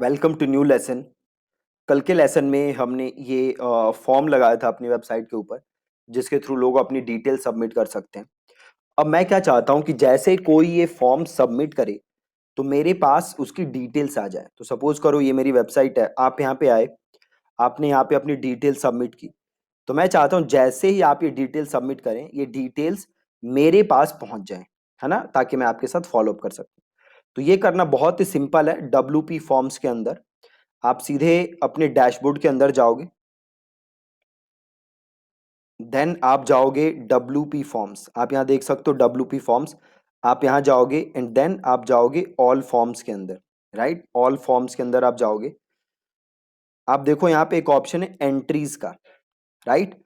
Welcome to new lesson. कल के lesson में हमने ये फॉर्म लगाया था अपनी वेबसाइट के ऊपर, जिसके थ्रू लोग अपनी डिटेल सबमिट कर सकते हैं। अब मैं क्या चाहता हूँ कि जैसे कोई ये फॉर्म सबमिट करे तो मेरे पास उसकी डिटेल्स आ जाए। तो सपोज करो ये मेरी वेबसाइट है, आप यहाँ पे आए, आपने यहाँ पे अपनी डिटेल सबमिट की। तो मैं चाहता हूँ जैसे ही आप ये डिटेल सबमिट करें, ये डिटेल्स मेरे पास पहुंच जाएं, है ना, ताकि मैं आपके साथ फॉलो अप कर सकूं। तो ये करना बहुत ही सिंपल है। WP फॉर्म्स के अंदर आप सीधे अपने डैशबोर्ड के अंदर जाओगे, देन आप जाओगे WP फॉर्म्स। आप यहाँ देख सकते हो WP फॉर्म्स। आप यहाँ जाओगे एंड देन आप जाओगे ऑल फॉर्म्स के अंदर। राइट, ऑल फॉर्म्स के अंदर आप जाओगे। आप देखो यहाँ पे एक ऑप्शन है एंट्रीज का। राइट,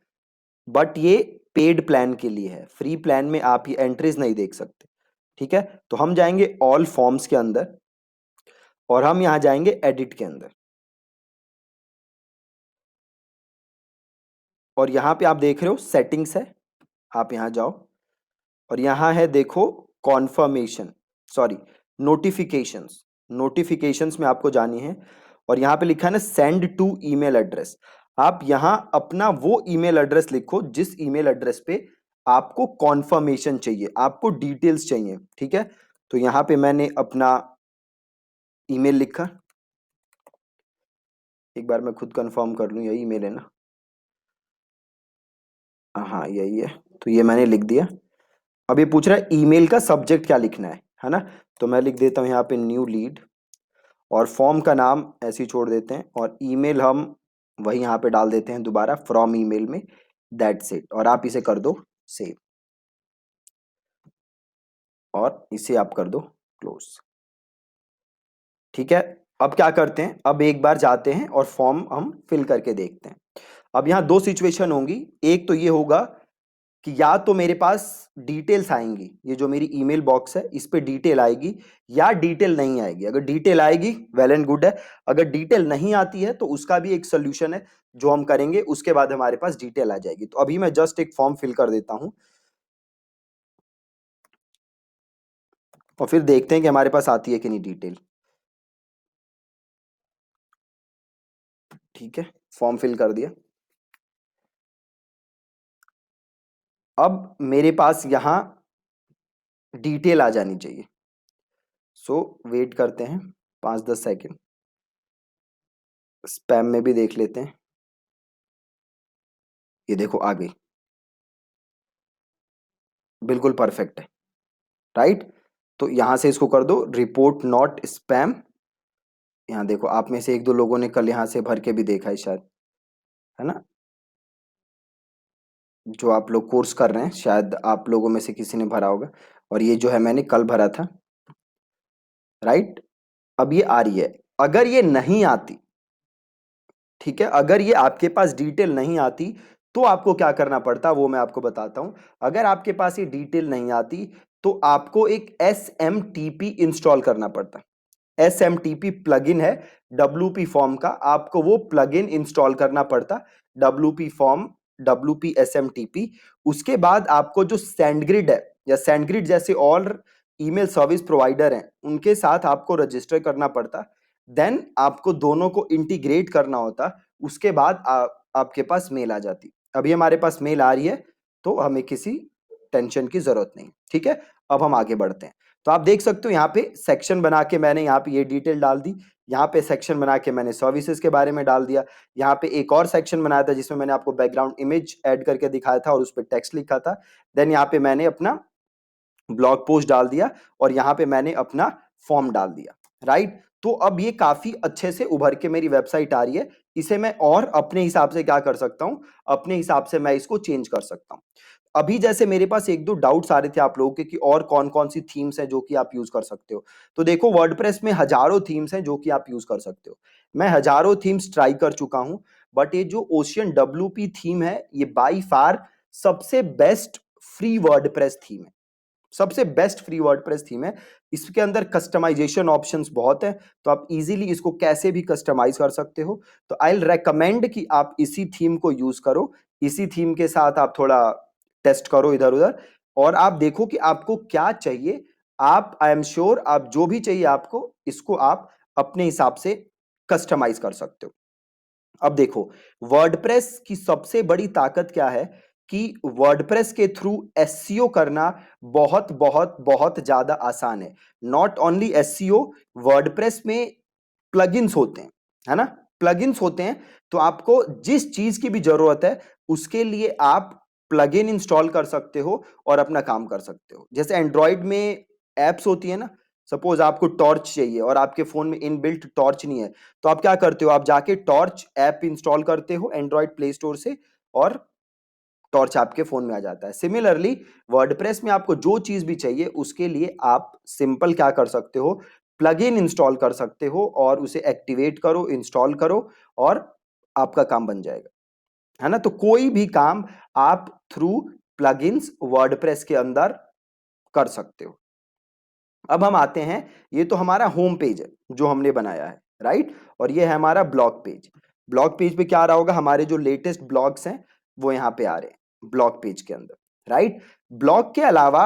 बट ये पेड प्लान के लिए है, फ्री प्लान में आप ये एंट्रीज नहीं देख सकते। ठीक है, तो हम जाएंगे ऑल फॉर्म्स के अंदर और हम यहाँ जाएंगे एडिट के अंदर। और यहाँ पे आप देख रहे हो सेटिंग्स है, आप यहाँ जाओ और यहाँ है देखो कॉन्फर्मेशन, सॉरी, नोटिफिकेशंस। नोटिफिकेशंस में आपको जानी है और यहाँ पे लिखा है ना सेंड टू ईमेल एड्रेस। आप यहाँ अपना वो ईमेल एड्रेस लिखो जिस ईमेल एड्रेस पे आपको कॉन्फर्मेशन चाहिए, आपको डिटेल्स चाहिए। ठीक है, तो यहाँ पे मैंने अपना ईमेल लिखा। एक बार मैं खुद कंफर्म कर लूँ, यही ईमेल है ना? हाँ यही है, तो ये मैंने लिख दिया। अब ये पूछ रहा है ईमेल का सब्जेक्ट क्या लिखना है ना? तो मैं लिख देता हूँ यहाँ पे न्यू लीड और फॉर्म का नाम ऐसे ही छोड़ देते हैं और ईमेल हम वही यहाँ पे डाल देते हैं दोबारा फ्रॉम ईमेल में। दैट्स इट, और आप इसे कर दो सेव और इसे आप कर दो क्लोज। ठीक है, अब क्या करते हैं, अब एक बार जाते हैं और फॉर्म हम फिल करके देखते हैं। अब यहाँ दो सिचुएशन होंगी। एक तो ये होगा कि या तो मेरे पास डिटेल्स आएंगी, ये जो मेरी ईमेल बॉक्स है इस पे डिटेल आएगी, या डिटेल नहीं आएगी। अगर डिटेल आएगी वेल एंड गुड है, अगर डिटेल नहीं आती है तो उसका भी एक सोल्यूशन है जो हम करेंगे, उसके बाद हमारे पास डिटेल आ जाएगी। तो अभी मैं जस्ट एक फॉर्म फिल कर देता हूं और फिर देखते हैं कि हमारे पास आती है कि नहीं डिटेल। ठीक है, फॉर्म फिल कर दिया। अब मेरे पास यहां डिटेल आ जानी चाहिए। सो वेट करते हैं 5-10 सेकेंड, स्पैम में भी देख लेते हैं। ये देखो आ गई, बिल्कुल परफेक्ट है। राइट, तो यहां से इसको कर दो रिपोर्ट नॉट स्पैम। यहाँ देखो आप में से एक दो लोगों ने कल यहाँ से भर के भी देखा है शायद, है ना? जो आप लोग कोर्स कर रहे हैं शायद आप लोगों में से किसी ने भरा होगा, और ये जो है मैंने कल भरा था। राइट, अब ये आ रही है। अगर ये नहीं आती, ठीक है, अगर ये आपके पास डिटेल नहीं आती तो आपको क्या करना पड़ता वो मैं आपको बताता हूं। अगर आपके पास ये डिटेल नहीं आती तो आपको एक SMTP इंस्टॉल करना पड़ता। SMTP प्लगइन है WP फॉर्म का, आपको वो प्लगइन इंस्टॉल करना पड़ता। WP form, WP SMTP। उसके बाद आपको जो SendGrid है या SendGrid जैसे और ईमेल सर्विस प्रोवाइडर हैं उनके साथ आपको रजिस्टर करना पड़ता। देन आपको दोनों को इंटीग्रेट करना होता। उसके बाद आपके पास मेल आ जाती। अभी हमारे पास मेल आ रही है तो हमें किसी टेंशन की जरूरत नहीं। ठीक है, अब हम आगे बढ़ते हैं। तो आप देख सकते हो यहाँ पे सेक्शन बना के मैंने यहाँ पे ये डिटेल डाल दी। यहाँ पे सेक्शन बना के मैंने सर्विसेज के बारे में डाल दिया। यहाँ पे एक और सेक्शन बनाया था जिसमें मैंने आपको बैकग्राउंड इमेज ऐड करके दिखाया था और उस पर टेक्स्ट लिखा था। देन यहाँ पे मैंने अपना ब्लॉग पोस्ट डाल दिया और यहाँ पे मैंने अपना फॉर्म डाल दिया। राइट, तो अब ये काफी अच्छे से उभर के मेरी वेबसाइट आ रही है। इसे मैं और अपने हिसाब से क्या कर सकता हूं, अपने हिसाब से मैं इसको चेंज कर सकता हूं। अभी जैसे मेरे पास एक दो डाउट्स आ रहे थे आप लोगों के कि और कौन कौन सी थीम्स हैं जो कि आप यूज कर सकते हो। तो देखो वर्डप्रेस में हजारों थीम्स हैं जो कि आप यूज कर सकते हो। मैं हजारों थीम्स ट्राई कर चुका हूं, बट ये जो ओशियन WP थीम है ये बाई फार सबसे बेस्ट फ्री वर्डप्रेस थीम है। सबसे बेस्ट फ्री वर्डप्रेस थीम है। इसके अंदर कस्टमाइजेशन ऑप्शंस बहुत है, तो आप इजीली इसको कैसे भी कस्टमाइज कर सकते हो। तो आई विल रेकमेंड कि आप इसी थीम को यूज करो। इसी थीम के साथ आप थोड़ा टेस्ट करो इधर उधर और आप देखो कि आपको क्या चाहिए। आप, आई एम श्योर, आप जो भी चाहिए आपको इसको आप अपने हिसाब से कस्टमाइज कर सकते हो। अब देखो, वर्डप्रेस की सबसे बड़ी ताकत क्या है कि वर्डप्रेस के थ्रू एसईओ करना बहुत बहुत बहुत ज्यादा आसान है। नॉट ओनली एसईओ, वर्डप्रेस में प्लगइन्स होते हैं, है ना, प्लगइन्स होते हैं। तो आपको जिस चीज की भी जरूरत है उसके लिए आप प्लगइन इंस्टॉल कर सकते हो और अपना काम कर सकते हो। जैसे एंड्रॉइड में एप्स होती है ना, सपोज आपको टॉर्च चाहिए और आपके फोन में इनबिल्ट टॉर्च नहीं है, तो आप क्या करते हो, आप जाके टॉर्च ऐप इंस्टॉल करते हो एंड्रॉइड प्ले स्टोर से और टॉर्च आपके फोन में आ जाता है। सिमिलरली वर्डप्रेस में आपको जो चीज भी चाहिए उसके लिए आप सिंपल क्या कर सकते हो, प्लगइन इंस्टॉल कर सकते हो और उसे एक्टिवेट करो, इंस्टॉल करो और आपका काम बन जाएगा, है ना। तो कोई भी काम आप थ्रू प्लगइन्स वर्डप्रेस के अंदर कर सकते हो। अब हम आते हैं, ये तो हमारा होम पेज है जो हमने बनाया है, राइट, और ये है हमारा ब्लॉग पेज। ब्लॉग पेज पे क्या आ रहा होगा, हमारे जो लेटेस्ट ब्लॉग्स हैं वो यहाँ पे आ रहे हैं ब्लॉग पेज के अंदर, राइट। ब्लॉग के अलावा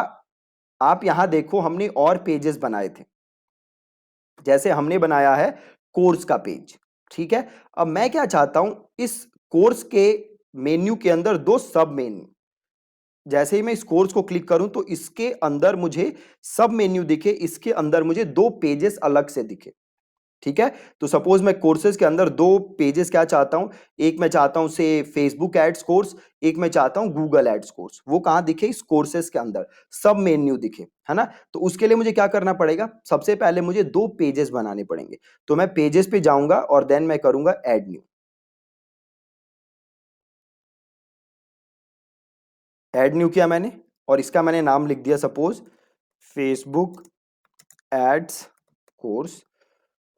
आप यहां देखो हमने और पेजेस बनाए थे, जैसे हमने बनाया है कोर्स का पेज, ठीक है। अब मैं क्या चाहता हूं, इस कोर्स के मेन्यू के अंदर दो सब मेन्यू, जैसे ही मैं इस कोर्स को क्लिक करूं तो इसके अंदर मुझे सब मेन्यू दिखे, इसके अंदर मुझे दो पेजेस अलग से दिखे, ठीक है। तो सपोज मैं कोर्सेज के अंदर दो पेजेस क्या चाहता हूं, एक मैं चाहता हूं से फेसबुक एड्स कोर्स, एक मैं चाहता हूं गूगल एड्स कोर्स। वो कहां दिखे, इस कोर्सेज के अंदर सब मेन्यू दिखे, है ना। तो उसके लिए मुझे क्या करना पड़ेगा, सबसे पहले मुझे दो पेजेस बनाने पड़ेंगे। तो मैं पेजेस पे जाऊंगा और देन मैं करूंगा एड न्यू। ऐड न्यू किया मैंने और इसका मैंने नाम लिख दिया सपोज फेसबुक एड्स कोर्स,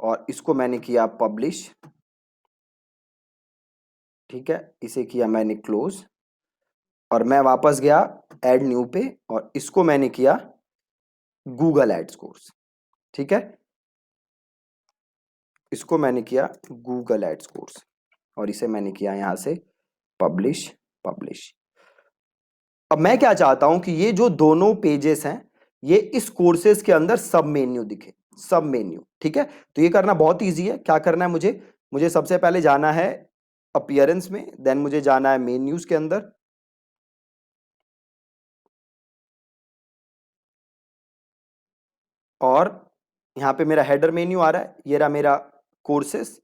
और इसको मैंने किया पब्लिश, ठीक है, इसे किया मैंने क्लोज और मैं वापस गया ऐड न्यू पे और इसको मैंने किया गूगल एड्स कोर्स, ठीक है, इसको मैंने किया गूगल एड्स कोर्स और इसे मैंने किया यहां से पब्लिश पब्लिश। अब मैं क्या चाहता हूं कि ये जो दोनों पेजेस हैं ये इस कोर्सेज के अंदर सब मेन्यू दिखे, सब मेन्यू, ठीक है। तो ये करना बहुत इजी है। क्या करना है मुझे, मुझे सबसे पहले जाना है अपीयरेंस में, देन मुझे जाना है मेन्यूज के अंदर, और यहाँ पे मेरा हेडर मेन्यू आ रहा है, ये रहा मेरा कोर्सेस।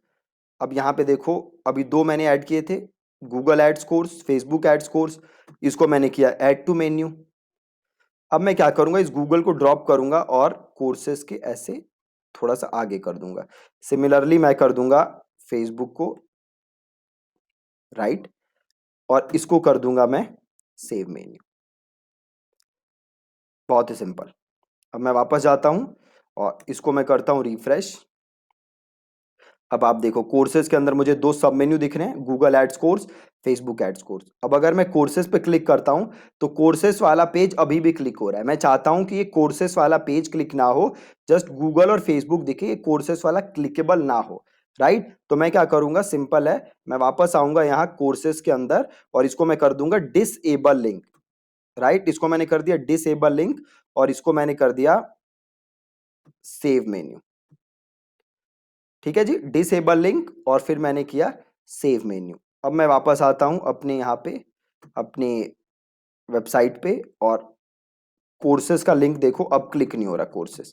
अब यहाँ पे देखो अभी दो मैंने ऐड किए थे, Google ads course, Facebook ads course, इसको मैंने किया ऐड टू मेन्यू। अब मैं क्या करूंगा, इस गूगल को ड्रॉप करूंगा और कोर्सेस के ऐसे थोड़ा सा आगे कर दूंगा। सिमिलरली मैं कर दूंगा फेसबुक को, राइट, और इसको कर दूंगा मैं सेव मेन्यू। बहुत ही सिंपल। अब मैं वापस जाता हूं और इसको मैं करता हूं रिफ्रेश। अब आप देखो कोर्सेज के अंदर मुझे दो सब मेन्यू दिख रहे हैं, Google ads course, Facebook ads course. अब अगर मैं कोर्सेज पे क्लिक करता हूं तो कोर्सेज वाला पेज अभी भी क्लिक हो रहा है। मैं चाहता हूं कि ये कोर्सेज वाला पेज क्लिक ना हो, जस्ट गूगल और फेसबुक दिखे, ये कोर्सेज वाला क्लिकेबल ना हो, राइट। तो मैं क्या करूंगा, सिंपल है, मैं वापस आऊंगा यहाँ कोर्सेज के अंदर और इसको मैं कर दूंगा डिसेबल लिंक, राइट, इसको मैंने कर दिया डिसेबल लिंक और इसको मैंने कर दिया सेव मेन्यू, ठीक है जी, डिसेबल लिंक और फिर मैंने किया सेव मेन्यू। अब मैं वापस आता हूं अपने यहाँ पे, अपने वेबसाइट पे, और कोर्सेज का लिंक देखो अब क्लिक नहीं हो रहा कोर्सेज,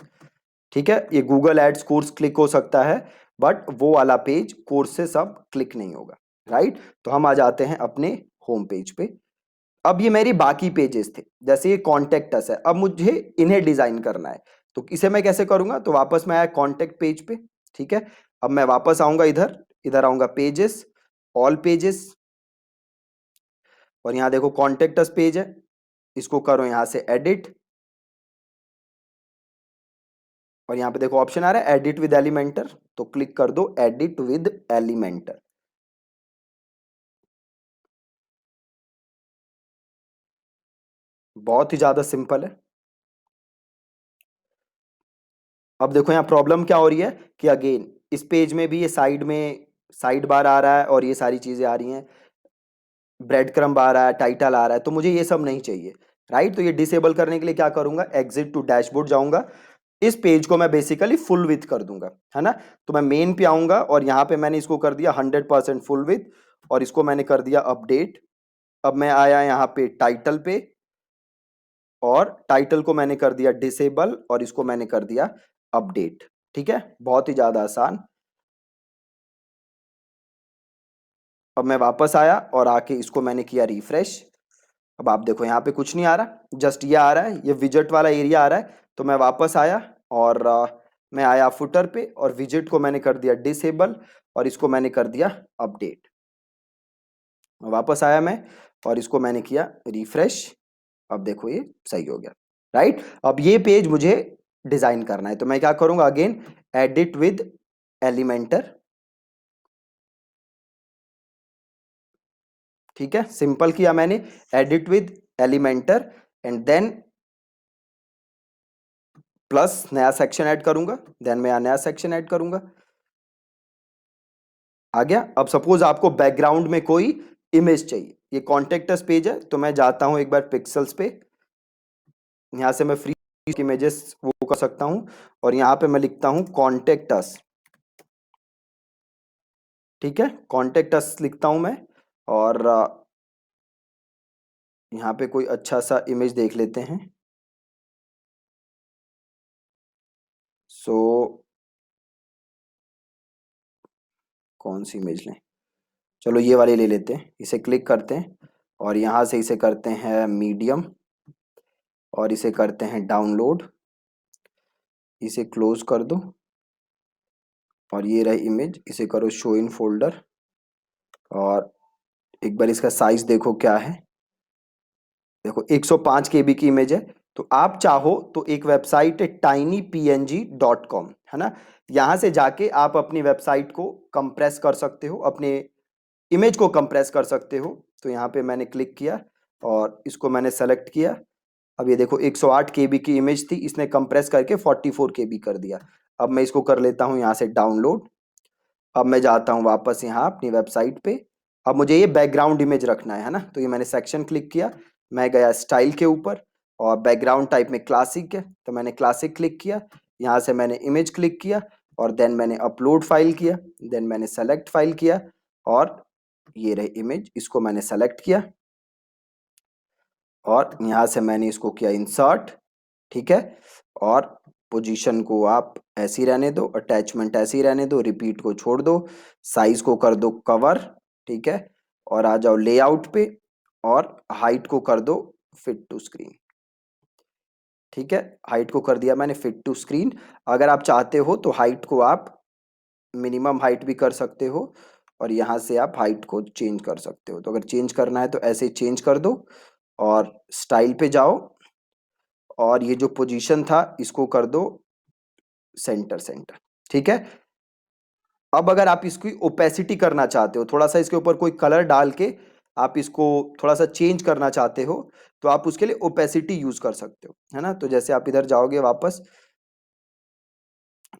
ठीक है। ये गूगल एड्स कोर्स क्लिक हो सकता है बट वो वाला पेज कोर्सेज अब क्लिक नहीं होगा, राइट। तो हम आ जाते हैं अपने होम पेज पे। अब ये मेरी बाकी पेजेस थे, जैसे ये कॉन्टेक्ट अस है, अब मुझे इन्हें डिजाइन करना है। तो इसे मैं कैसे करूंगा, तो वापस मैं आया कॉन्टेक्ट पेज पे, ठीक है। अब मैं वापस आऊंगा इधर, इधर आऊंगा पेजेस, ऑल पेजेस, और यहां देखो कॉन्टेक्ट अस पेज है, इसको करो यहां से एडिट, और यहां पे देखो ऑप्शन आ रहा है एडिट विद एलिमेंटर, तो क्लिक कर दो एडिट विद एलिमेंटर। बहुत ही ज्यादा सिंपल है। अब देखो यहाँ प्रॉब्लम क्या हो रही है कि अगेन इस पेज में भी ये साइड में साइड बार आ रहा है और ये सारी चीजें आ रही हैं, ब्रेड क्रम्ब आ रहा है, टाइटल आ रहा है, तो मुझे ये सब नहीं चाहिए, राइट। तो ये डिसेबल करने के लिए क्या करूंगा, एग्जिट टू डैशबोर्ड जाऊंगा इस पेज को मैं बेसिकली फुल विथ कर दूंगा, है ना। तो मैं मेन पे आऊंगा और यहाँ पे मैंने इसको कर दिया 100% फुल विथ और इसको मैंने कर दिया अपडेट। अब मैं आया यहाँ पे टाइटल पे और टाइटल को मैंने कर दिया डिसेबल और इसको मैंने कर दिया अपडेट। ठीक है, बहुत ही ज्यादा आसान। अब मैं वापस आया और आके इसको मैंने किया रिफ्रेश। अब आप देखो यहाँ पे कुछ नहीं आ रहा, जस्ट ये आ रहा है, ये विजेट वाला एरिया आ रहा है। तो मैं वापस आया और मैं आया फुटर पे और विजेट को मैंने कर दिया डिसेबल और इसको मैंने कर दिया अपडेट। वापस आया मैं और इसको मैंने किया रिफ्रेश। अब देखो ये सही हो गया, राइट। अब ये पेज मुझे डिजाइन करना है तो मैं क्या करूंगा, अगेन एडिट विद एलिमेंटर। ठीक है, सिंपल किया मैंने, edit with Elementor and then plus नया सेक्शन ऐड करूंगा, देन मैं नया सेक्शन ऐड करूंगा। आ गया। अब सपोज आपको बैकग्राउंड में कोई इमेज चाहिए, ये कॉन्टेक्ट अस पेज है तो मैं जाता हूं एक बार पिक्सल्स पे, यहां से मैं फ्री इमेजेस वो कर सकता हूं और यहां पे मैं लिखता हूं कॉन्टेक्ट अस। ठीक है, कॉन्टेक्ट अस लिखता हूं मैं और यहाँ पे कोई अच्छा सा इमेज देख लेते हैं। सो कौन सी इमेज लें, चलो ये वाली ले लेते हैं, इसे क्लिक करते हैं और यहाँ से इसे करते हैं मीडियम और इसे करते हैं डाउनलोड, इसे क्लोज कर दो और ये रही इमेज, इसे करो शो इन फोल्डर और एक बार इसका साइज देखो क्या है। देखो 105 केबी की इमेज है। तो आप चाहो तो एक वेबसाइट है tinypng.com, है ना, यहां से जाके आप अपनी वेबसाइट को कंप्रेस कर सकते हो, अपने इमेज को कंप्रेस कर सकते हो। तो यहाँ पे मैंने क्लिक किया और इसको मैंने सेलेक्ट किया। अब ये देखो 108 केबी की इमेज थी, इसने कंप्रेस करके 44 केबी कर दिया। अब मैं इसको कर लेता हूँ यहाँ से डाउनलोड। अब मैं जाता हूँ वापस यहाँ अपनी वेबसाइट पे। अब मुझे ये बैकग्राउंड इमेज रखना है ना, तो ये मैंने सेक्शन क्लिक किया, मैं गया स्टाइल के ऊपर और बैकग्राउंड टाइप में क्लासिक है तो मैंने क्लासिक क्लिक किया। यहाँ से मैंने इमेज क्लिक किया और देन मैंने अपलोड फाइल किया, देन मैंने सेलेक्ट फाइल किया और ये रही इमेज, इसको मैंने सेलेक्ट किया और यहाँ से मैंने इसको किया इंसर्ट। ठीक है, और पोजीशन को आप ऐसे ही रहने दो, अटैचमेंट ऐसे ही रहने दो, रिपीट को छोड़ दो, साइज को कर दो कवर। ठीक है, और आ जाओ लेआउट पे और हाइट को कर दो फिट टू स्क्रीन। ठीक है, हाइट को कर दिया मैंने फिट टू स्क्रीन। अगर आप चाहते हो तो हाइट को आप मिनिमम हाइट भी कर सकते हो और यहाँ से आप हाइट को चेंज कर सकते हो। तो अगर चेंज करना है तो ऐसे चेंज कर दो और स्टाइल पे जाओ और ये जो पोजीशन था इसको कर दो सेंटर सेंटर। ठीक है, अब अगर आप इसकी ओपेसिटी करना चाहते हो, थोड़ा सा इसके ऊपर कोई कलर डाल के आप इसको थोड़ा सा चेंज करना चाहते हो तो आप उसके लिए ओपेसिटी यूज कर सकते हो, है ना। तो जैसे आप इधर जाओगे वापस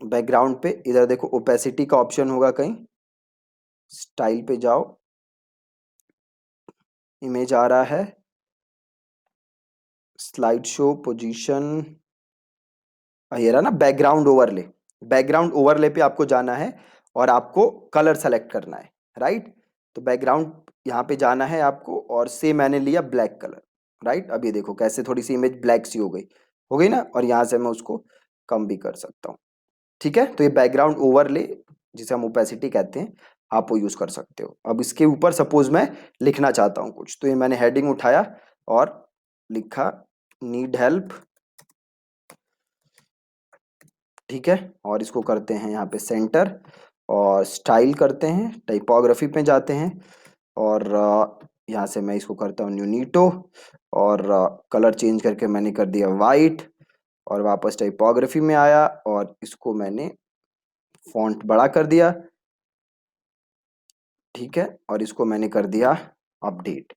बैकग्राउंड पे, इधर देखो ओपेसिटी का ऑप्शन होगा कहीं, स्टाइल पे जाओ, इमेज आ रहा है, स्लाइड शो पोजीशन, ये रहा ना बैकग्राउंड ओवरले। बैकग्राउंड ओवरले पे आपको जाना है और आपको कलर सेलेक्ट करना है, राइट। तो बैकग्राउंड यहाँ पे जाना है आपको और से मैंने लिया ब्लैक कलर, राइट। अब ये देखो कैसे थोड़ी सी इमेज ब्लैक सी हो गई ना, और यहाँ से मैं उसको कम भी कर सकता हूँ। ठीक है, तो ये बैकग्राउंड ओवरले जिसे हम ओपेसिटी कहते हैं, आप वो यूज कर सकते हो। अब इसके ऊपर सपोज मैं लिखना चाहता हूँ कुछ, तो ये मैंने हेडिंग उठाया और लिखा नीड हेल्प। ठीक है, और इसको करते हैं यहाँ पे सेंटर और स्टाइल करते हैं, टाइपोग्राफी पे जाते हैं और यहाँ से मैं इसको करता हूँ न्यूनीटो और कलर चेंज करके मैंने कर दिया वाइट और वापस टाइपोग्राफी में आया और इसको मैंने फॉन्ट बड़ा कर दिया। ठीक है, और इसको मैंने कर दिया अपडेट।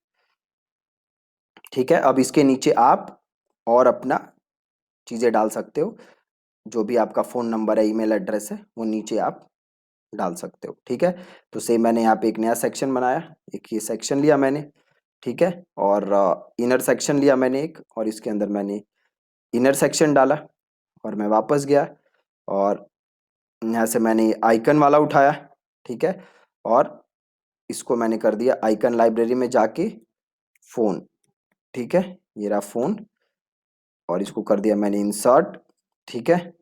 ठीक है, अब इसके नीचे आप और अपना चीज़ें डाल सकते हो, जो भी आपका फ़ोन नंबर है, ईमेल एड्रेस है, वो नीचे आप डाल सकते हो। ठीक है, तो सेम मैंने यहाँ पे एक नया सेक्शन बनाया, एक ये सेक्शन लिया मैंने। ठीक है, और इनर सेक्शन लिया मैंने एक और इसके अंदर मैंने इनर सेक्शन डाला। और मैं वापस गया और यहाँ से मैंने आइकन वाला उठाया, ठीक है, और इसको मैंने कर दिया आइकन लाइब्रेरी में जाके फोन, ठीक है, ये रहा फोन, और इसको कर दिया मैंने इंसर्ट, ठीक है,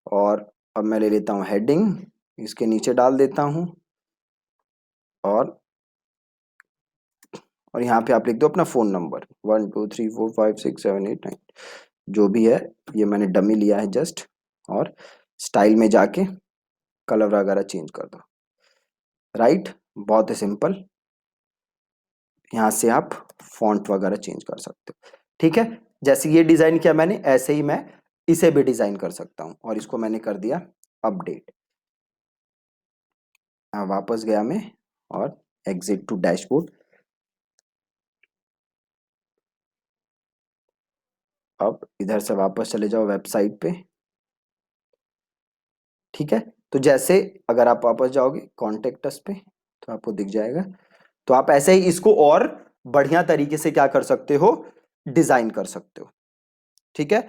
और अब मैं ले लेता हूँ हेडिंग, इसके नीचे डाल देता हूँ, और यहाँ पे आप लिख दो अपना फोन नंबर 12345678 9, जो भी है, ये मैंने डमी लिया है जस्ट, और स्टाइल में जाके कलर वगैरह चेंज कर दो, राइट, बहुत ही सिंपल। यहाँ से आप फॉन्ट वगैरह चेंज कर सकते हो, ठीक है। जैसे ये डिजाइन किया मैंने, ऐसे ही मैं इसे भी डिजाइन कर सकता हूँ, और इसको मैंने कर दिया अपडेट। वापस गया मैं और एग्जिट टू डैशबोर्ड। अब इधर से वापस चले जाओ वेबसाइट पे, ठीक है। तो जैसे अगर आप वापस जाओगे कॉन्टेक्ट अस पे तो आपको दिख जाएगा। तो आप ऐसे ही इसको और बढ़िया तरीके से क्या कर सकते हो, डिजाइन कर सकते हो, ठीक है।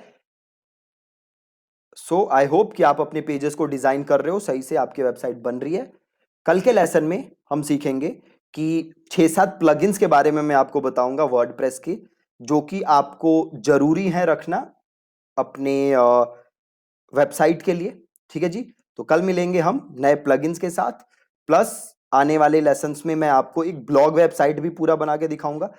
सो आई होप कि आप अपने पेजेस को डिजाइन कर रहे हो, सही से आपकी वेबसाइट बन रही है। कल के लेसन में हम सीखेंगे कि 6-7 प्लगइन्स के बारे में मैं आपको बताऊंगा वर्डप्रेस के, जो कि आपको जरूरी है रखना अपने वेबसाइट के लिए, ठीक है जी। तो कल मिलेंगे हम नए प्लगइन्स के साथ, प्लस आने वाले लेसन्स में मैं आपको एक ब्लॉग वेबसाइट भी पूरा बना के दिखाऊंगा।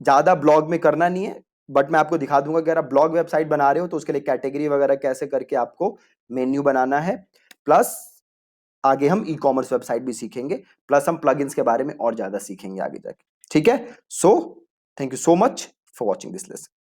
ज्यादा ब्लॉग में करना नहीं है, बट मैं आपको दिखा दूंगा कि अगर आप ब्लॉग वेबसाइट बना रहे हो तो उसके लिए कैटेगरी वगैरह कैसे करके आपको मेन्यू बनाना है, प्लस आगे हम ई कॉमर्स वेबसाइट भी सीखेंगे, प्लस हम प्लगइन्स के बारे में और ज्यादा सीखेंगे आगे जाके, ठीक है। So thank you so much for watching this lesson.